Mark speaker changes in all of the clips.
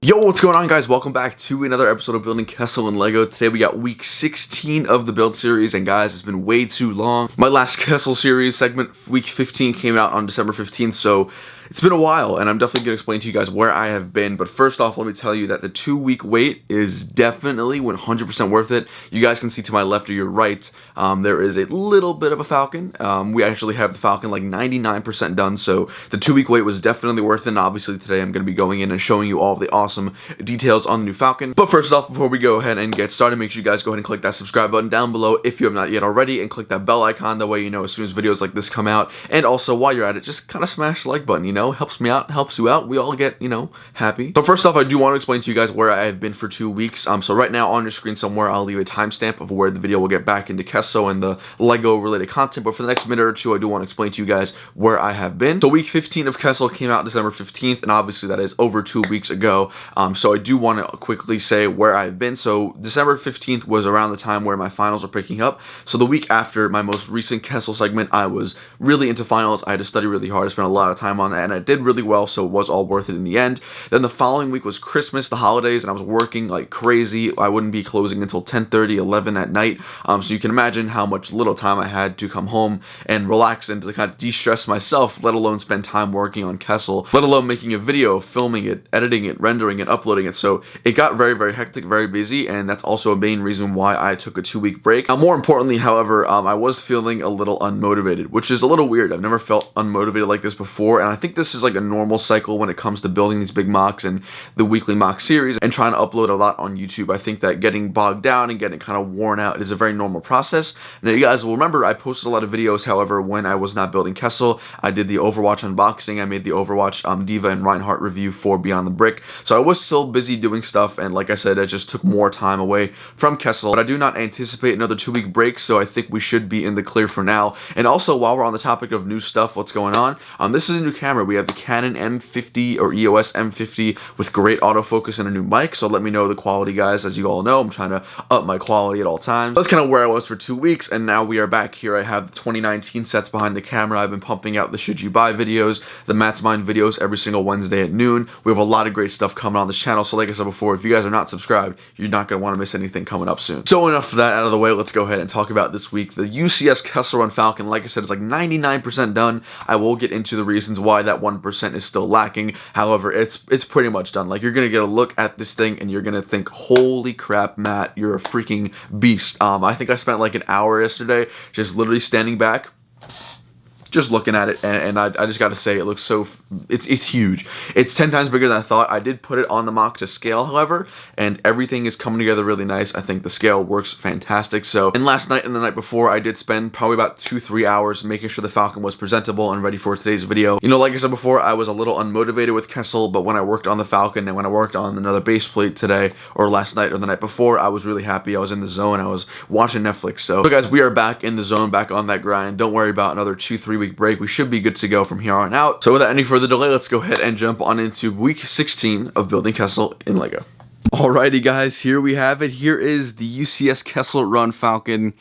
Speaker 1: Yo, what's going on, guys? Welcome back to another episode of Building Kessel and Lego. Today we got week 16 of the build series, and guys, it's been way too long. My last Kessel series segment, week 15, came out on December 15th, so it's been a while, and I'm definitely going to explain to you guys where I have been. But first off, let me tell you that the 2-week wait is definitely 100% worth it. You guys can see to my left or your right, there is a little bit of a Falcon. We actually have the Falcon like 99% done, so the 2-week wait was definitely worth it. And obviously today I'm going to be going in and showing you all of the awesome details on the new Falcon. But first off, before we go ahead and get started, make sure you guys go ahead and click that subscribe button down below if you have not yet already, and click that bell icon. That way you know as soon as videos like this come out. And also, while you're at it, just kind of smash the like button, you know, helps me out, helps you out. We all get, you know, happy. So first off, I do want to explain to you guys where I have been for 2 weeks. So right now on your screen somewhere, I'll leave a timestamp of where the video will get back into Kessel and the Lego related content. But for the next minute or two, I do want to explain to you guys where I have been. So week 15 of Kessel came out December 15th, and obviously that is over 2 weeks ago. So I do want to quickly say where I've been. So December 15th was around the time where my finals are picking up. So the week after my most recent Kessel segment, I was really into finals. I had to study really hard. I spent a lot of time on that, and I did really well, so it was all worth it in the end. Then the following week was Christmas, the holidays, and I was working like crazy. I wouldn't be closing until 10:30, 11 at night. So you can imagine how much little time I had to come home and relax and to kind of de-stress myself, let alone spend time working on Kessel, let alone making a video, filming it, editing it, rendering it, uploading it. So it got very, very hectic, very busy, and that's also a main reason why I took a 2-week break. More importantly, however, I was feeling a little unmotivated, which is a little weird. I've never felt unmotivated like this before, and I think this is like a normal cycle when it comes to building these big mocks and the weekly mock series and trying to upload a lot on YouTube. I think that getting bogged down and getting kind of worn out is a very normal process. Now, you guys will remember I posted a lot of videos, however, when I was not building Kessel. I did the Overwatch unboxing, I made the Overwatch Diva and Reinhardt review for Beyond the Brick, so I was still busy doing stuff, and like I said, I just took more time away from Kessel. But I do not anticipate another 2-week break, so I think we should be in the clear for now. And also, while we're on the topic of new stuff, what's going on, this is a new camera. We have the Canon M50 or EOS M50 with great autofocus and a new mic, so let me know the quality, guys. As you all know, I'm trying to up my quality at all times. That's kind of where I was for 2 weeks, and now we are back here. I have the 2019 sets behind the camera. I've been pumping out the Should You Buy videos, the Matt's Mind videos every single Wednesday at noon. We have a lot of great stuff coming on this channel, so like I said before, if you guys are not subscribed, you're not going to want to miss anything coming up soon. So enough of that out of the way, let's go ahead and talk about this week. The UCS Kessel Run Falcon, like I said, is like 99% done. I will get into the reasons why that 1% is still lacking. However, it's pretty much done. Like, you're going to get a look at this thing and you're going to think, holy crap, Matt, you're a freaking beast. I think I spent like an hour yesterday just literally standing back, just looking at it, and I just gotta say, it looks so, it's huge. It's 10 times bigger than I thought. I did put it on the mock to scale, however, and everything is coming together really nice. I think the scale works fantastic. So, and last night and the night before, I did spend probably about 2-3 hours making sure the Falcon was presentable and ready for today's video. You know, like I said before, I was a little unmotivated with Kessel, but when I worked on the Falcon and when I worked on another base plate today, or last night or the night before, I was really happy. I was in the zone. I was watching Netflix. So guys, we are back in the zone, back on that grind. Don't worry about another 2-3 week break. We should be good to go from here on out. So without any further delay, let's go ahead and jump on into week 16 of building Kessel in Lego. Alrighty, guys, here we have it. Here is the UCS Kessel Run Falcon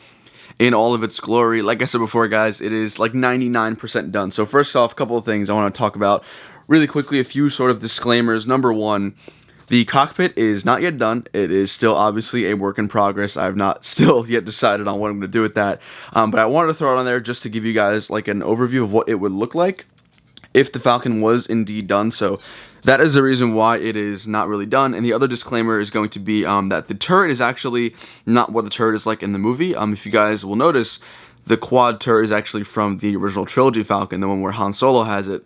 Speaker 1: in all of its glory. Like I said before, guys, it is like 99% done. So first off, a couple of things I want to talk about really quickly, a few sort of disclaimers. Number one, the cockpit is not yet done. It is still obviously a work in progress. I have not still yet decided on what I'm going to do with that. But I wanted to throw it on there just to give you guys like an overview of what it would look like if the Falcon was indeed done. So that is the reason why it is not really done. And the other disclaimer is going to be that the turret is actually not what the turret is like in the movie. If you guys will notice, the quad turret is actually from the original trilogy Falcon, the one where Han Solo has it.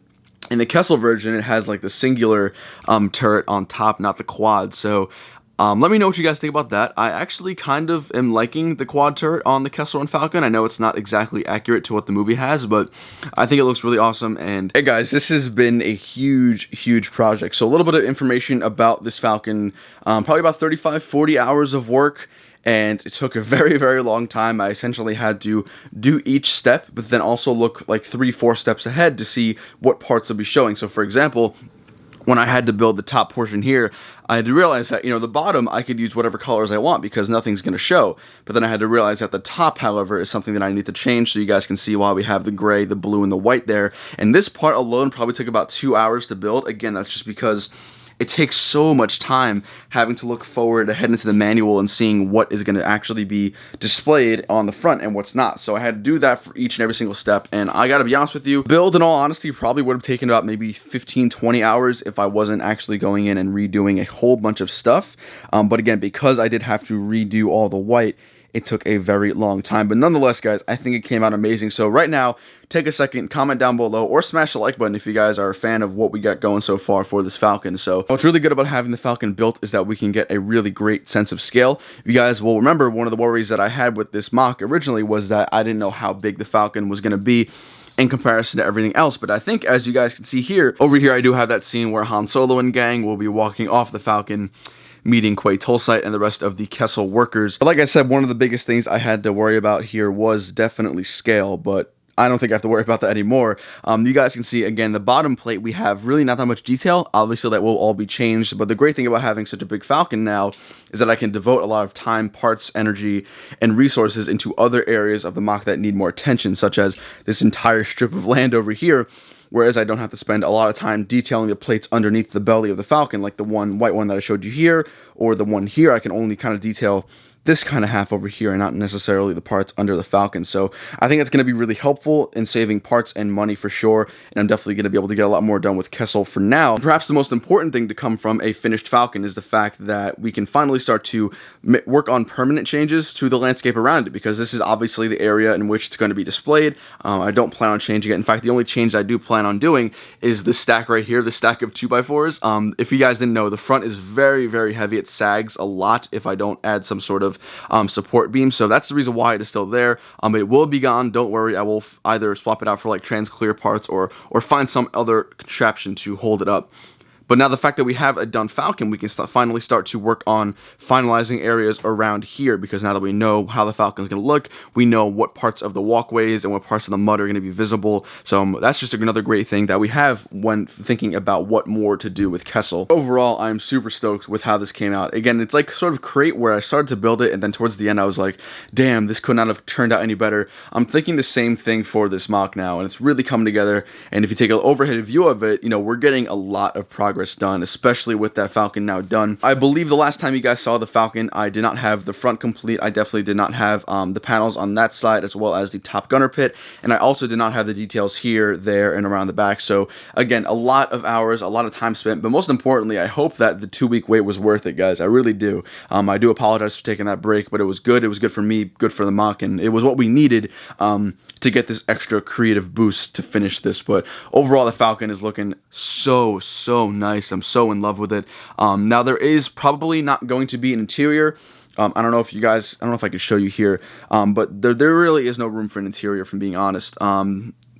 Speaker 1: In the Kessel version, it has like the singular turret on top, not the quad. So let me know what you guys think about that. I actually kind of am liking the quad turret on the Kessel Run Falcon. I know it's not exactly accurate to what the movie has, but I think it looks really awesome. And hey guys, this has been a huge project. So a little bit of information about this Falcon, probably about 35-40 hours of work. And it took a very long time. I essentially had to do each step, but then also look like 3-4 steps ahead to see what parts I'll be showing. So for example, when I had to build the top portion here, I had to realize that, you know, the bottom, I could use whatever colors I want because nothing's going to show. But then I had to realize that the top, however, is something that I need to change, so you guys can see why we have the gray, the blue, and the white there. And this part alone probably took about 2 hours to build. Again, that's just because it takes so much time having to look forward ahead into the manual and seeing what is going to actually be displayed on the front and what's not. So I had to do that for each and every single step, and I gotta be honest with you, build in all honesty probably would have taken about maybe 15-20 hours if I wasn't actually going in and redoing a whole bunch of stuff. But again, because I did have to redo all the white, it took a very long time. But nonetheless, guys, I think it came out amazing. So right now, take a second, comment down below, or smash the like button if you guys are a fan of what we got going so far for this Falcon. So what's really good about having the Falcon built is that we can get a really great sense of scale. You guys will remember one of the worries that I had with this mock originally was that I didn't know how big the Falcon was going to be in comparison to everything else. But I think, as you guys can see here, over here I do have that scene where Han Solo and gang will be walking off the Falcon, meeting Quay Tulsite and the rest of the Kessel workers. But like I said, one of the biggest things I had to worry about here was definitely scale, but I don't think I have to worry about that anymore. You guys can see, again, the bottom plate, we have really not that much detail. Obviously, that will all be changed, but the great thing about having such a big Falcon now is that I can devote a lot of time, parts, energy, and resources into other areas of the mock that need more attention, such as this entire strip of land over here, whereas I don't have to spend a lot of time detailing the plates underneath the belly of the Falcon, like the one white one that I showed you here, or the one here. I can only kind of detail this kind of half over here and not necessarily the parts under the Falcon. So I think that's going to be really helpful in saving parts and money for sure, and I'm definitely going to be able to get a lot more done with Kessel for now. Perhaps the most important thing to come from a finished Falcon is the fact that we can finally start to work on permanent changes to the landscape around it, because this is obviously the area in which it's going to be displayed. I don't plan on changing it. In fact, the only change I do plan on doing is the stack right here, the stack of 2x4s. If you guys didn't know, the front is very, very heavy. It sags a lot if I don't add some sort of support beam, so that's the reason why it is still there. It will be gone, don't worry. I will either swap it out for like trans clear parts or find some other contraption to hold it up. But now the fact that we have a done Falcon, we can finally start to work on finalizing areas around here, because now that we know how the Falcon is going to look, we know what parts of the walkways and what parts of the mud are going to be visible. So that's just another great thing that we have when thinking about what more to do with Kessel. Overall, I'm super stoked with how this came out. Again, it's like sort of crate where I started to build it, and then towards the end I was like, damn, this could not have turned out any better. I'm thinking the same thing for this mock now, and it's really coming together. And if you take an overhead view of it, you know, we're getting a lot of progress done, especially with that Falcon now done. I believe the last time you guys saw the Falcon, I did not have the front complete. I definitely did not have the panels on that side, as well as the top gunner pit, and I also did not have the details here, there, and around the back. So again, a lot of hours, a lot of time spent, but most importantly, I hope that the 2-week wait was worth it, guys. I really do. I do apologize for taking that break, but it was good. It was good for me, good for the mock, and it was what we needed to get this extra creative boost to finish this. But overall, the Falcon is looking so nice. I'm so in love with it. Now there is probably not going to be an interior. I don't know if I could show you here, but there really is no room for an interior, if I'm being honest.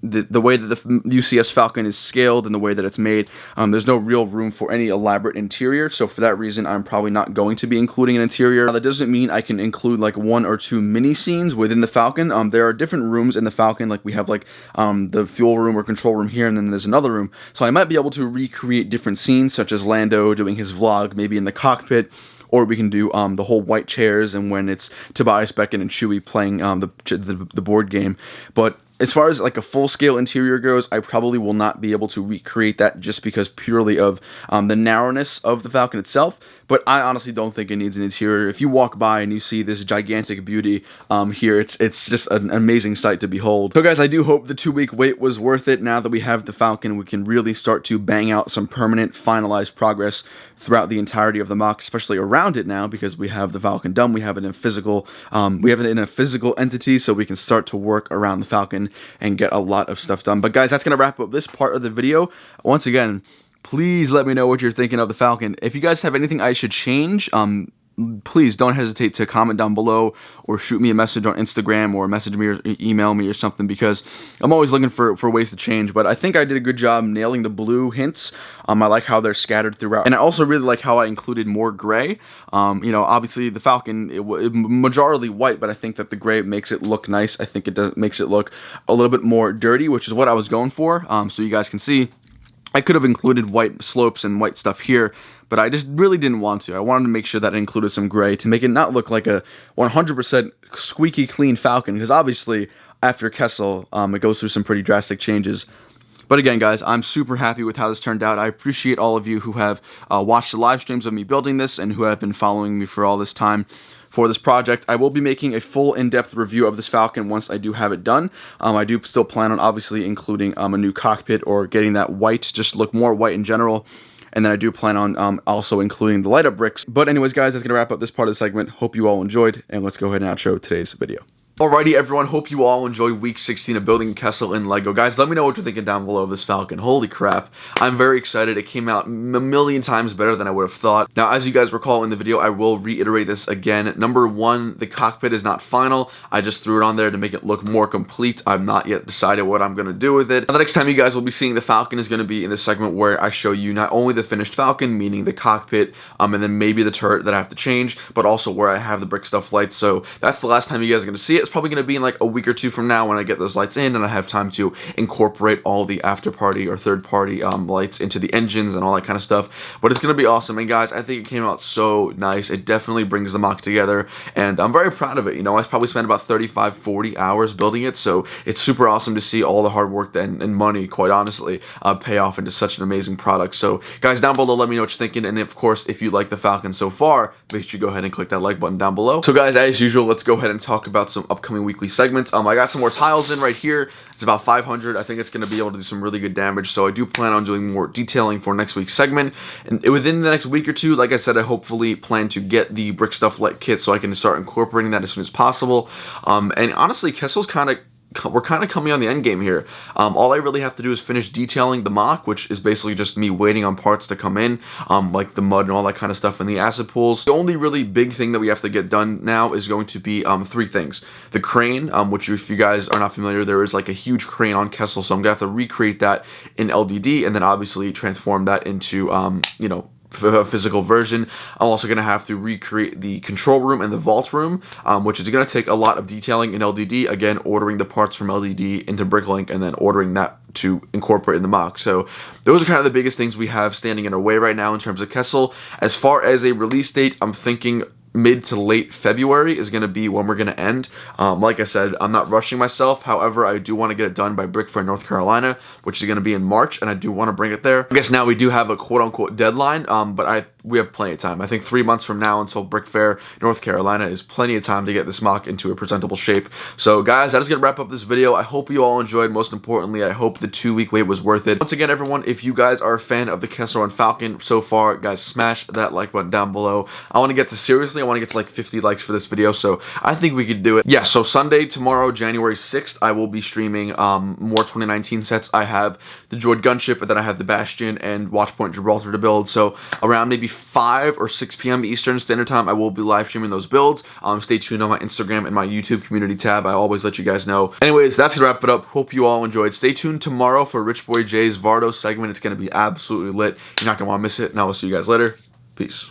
Speaker 1: The way that the UCS Falcon is scaled and the way that it's made, there's no real room for any elaborate interior, so for that reason I'm probably not going to be including an interior. Now, that doesn't mean I can include like 1 or 2 mini scenes within the Falcon. There are different rooms in the Falcon, like we have like the fuel room or control room here, and then there's another room, so I might be able to recreate different scenes, such as Lando doing his vlog, maybe in the cockpit, or we can do the whole white chairs, and when it's Tobias Beckett and Chewie playing the board game. But as far as like a full-scale interior goes, I probably will not be able to recreate that, just because purely of the narrowness of the Falcon itself. But I honestly don't think it needs an interior. If you walk by and you see this gigantic beauty here, it's just an amazing sight to behold. So guys, I do hope the 2-week wait was worth it. Now that we have the Falcon, we can really start to bang out some permanent, finalized progress throughout the entirety of the mock, especially around it now, because we have the Falcon done. We have it in physical. We have it in a physical entity, so we can start to work around the Falcon and get a lot of stuff done. But guys, that's gonna wrap up this part of the video. Once again, please let me know what you're thinking of the Falcon. If you guys have anything I should change, please don't hesitate to comment down below, or shoot me a message on Instagram, or message me or email me or something, because I'm always looking for ways to change. But I think I did a good job nailing the blue hints. I like how they're scattered throughout, and I also really like how I included more gray. You know, obviously the Falcon, it majority white, but I think that the gray makes it look nice. I think it makes it look a little bit more dirty, which is what I was going for. So you guys can see, I could have included white slopes and white stuff here, but I just really didn't want to. I wanted to make sure that I included some gray to make it not look like a 100% squeaky clean Falcon, because obviously after Kessel, it goes through some pretty drastic changes. But again, guys, I'm super happy with how this turned out. I appreciate all of you who have watched the live streams of me building this and who have been following me for all this time for this project. I will be making a full in-depth review of this Falcon once I do have it done. I do still plan on obviously including a new cockpit or getting that white, just look more white in general. And then I do plan on also including the light up bricks. But anyways, guys, that's going to wrap up this part of the segment. Hope you all enjoyed, and let's go ahead and outro today's video. Alrighty, everyone, hope you all enjoyed week 16 of building Kessel in LEGO. Guys, let me know what you're thinking down below of this Falcon. Holy crap. I'm very excited. It came out a million times better than I would have thought. Now, as you guys recall in the video, I will reiterate this again. Number one, the cockpit is not final. I just threw it on there to make it look more complete. I'm not yet decided what I'm going to do with it. Now, the next time you guys will be seeing the Falcon is going to be in the segment where I show you not only the finished Falcon, meaning the cockpit, and then maybe the turret that I have to change, but also where I have the brick stuff lights. So that's the last time you guys are going to see it. It's probably going to be in like a week or two from now when I get those lights in and I have time to incorporate all the after party or third party lights into the engines and all that kind of stuff. But it's going to be awesome. And guys, I think it came out so nice. It definitely brings the mock together and I'm very proud of it. You know, I probably spent about 35-40 hours building it, so it's super awesome to see all the hard work and money, quite honestly, pay off into such an amazing product. So guys, down below, let me know what you're thinking, and of course, if you like the Falcon so far, make sure you go ahead and click that like button down below. So guys, as usual, let's go ahead and talk about some upcoming weekly segments. I got some more tiles in right here. It's about 500. I think it's going to be able to do some really good damage, so I do plan on doing more detailing for next week's segment. And within the next week or two, like I said, I hopefully plan to get the brick stuff light kit so I can start incorporating that as soon as possible. And honestly, Kessel's we're kind of coming on the end game here. All I really have to do is finish detailing the mock, which is basically just me waiting on parts to come in, like the mud and all that kind of stuff in the acid pools. The only really big thing that we have to get done now is going to be three things. The crane, which if you guys are not familiar, there is like a huge crane on Kessel, so I'm going to have to recreate that in LDD and then obviously transform that into, you know, a physical version. I'm also going to have to recreate the control room and the vault room, which is going to take a lot of detailing in LDD. Again, ordering the parts from LDD into Bricklink and then ordering that to incorporate in the mock. So those are kind of the biggest things we have standing in our way right now in terms of Kessel. As far as a release date, I'm thinking mid to late February is going to be when we're going to end. Like I said, I'm not rushing myself. However, I do want to get it done by Brick Fair, North Carolina, which is going to be in March, and I do want to bring it there. I guess now we do have a quote-unquote deadline, but we have plenty of time. I think 3 months from now until Brick Fair, North Carolina is plenty of time to get this mock into a presentable shape. So guys, that is going to wrap up this video. I hope you all enjoyed. Most importantly, I hope the 2-week wait was worth it. Once again, everyone, if you guys are a fan of the Kessel Run Falcon so far, guys, smash that like button down below. I want to get to like 50 likes for this video, so I think we could do it. Yeah, so Sunday, tomorrow, January 6th, I will be streaming more 2019 sets. I have the Droid Gunship, and then I have the Bastion and Watchpoint Gibraltar to build. So around maybe 5 or 6 p.m. Eastern Standard Time, I will be live streaming those builds. Stay tuned on my Instagram and my YouTube community tab. I always let you guys know. Anyways, that's gonna wrap it up. Hope you all enjoyed. Stay tuned tomorrow for Rich Boy Jay's Vardo segment. It's gonna be absolutely lit. You're not gonna want to miss it, and I will see you guys later. Peace.